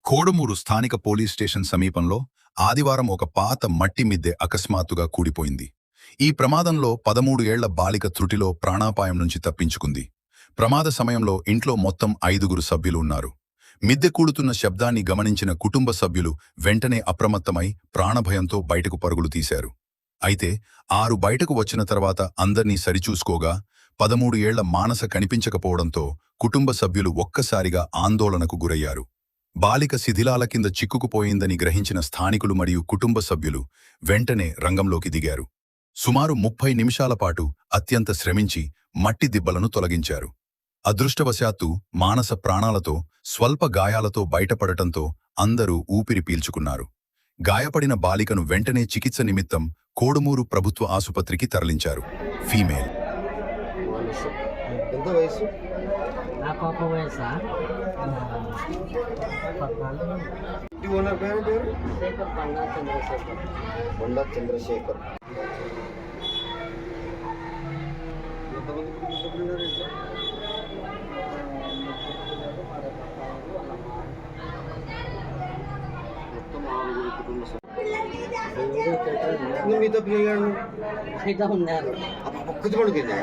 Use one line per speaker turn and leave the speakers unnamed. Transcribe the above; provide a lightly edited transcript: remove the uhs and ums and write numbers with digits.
కోడుమూరు స్థానిక police station సమీపంలో ఆదివారం ఒక పాత మట్టి మిద్దె అకస్మాత్తుగా కూలిపోయింది. ఈ ప్రమాదంలో 13 ఏళ్ల బాలిక త్రుటిలో ప్రాణాపాయం నుంచి తప్పించుకుంది. ప్రమాద సమయంలో ఇంట్లో మొత్తం 5గురు సభ్యులు ఉన్నారు. మిద్దె కూలుతున్న శబ్దాన్ని గమనించిన కుటుంబ సభ్యులు వెంటనే అప్రమత్తమై ప్రాణభయంతో బయటకు పరుగులు తీశారు. అయితే 6 బయటకు వచ్చిన తర్వాత అందర్నీ సరిచూసుకోగా 13 ఏళ్ల మానస కనిపించకపోవడంతో కుటుంబ సభ్యులు ఒక్కసారిగా ఆందోళనకు గురయ్యారు. బాలిక శిథిలాల కింద చిక్కుకుపోయిందని గ్రహించిన స్థానికులు మరియు కుటుంబ సభ్యులు వెంటనే రంగంలోకి దిగారు. సుమారు 30 నిమిషాల పాటు అత్యంత శ్రమించి మట్టి దిబ్బలను తొలగించారు. అదృష్టవశాత్తు మానస ప్రాణాలతో స్వల్ప గాయాలతో బయటపడటంతో అందరూ ఊపిరి పీల్చుకున్నారు. గాయపడిన బాలికను వెంటనే చికిత్స నిమిత్తం కోడుమూరు ప్రభుత్వ ఆసుపత్రికి తరలించారు. ఫీమేల్.
ఎంత వయసు?
నా పాప వయసా 14.
ఓనర్ పేరు
శేఖర్ బండా చంద్రశేఖర్.
కొండా చంద్రశేఖర్. ఎంతమంది కుటుంబ సభ్యులు ఉన్నారు ఇంట్లో? మొత్తం 6 కుటుంబ సభ్యులు. మీతో పిల్లలు
అయితే ఉన్నారు.
ఒక్కటి పడుకుందా?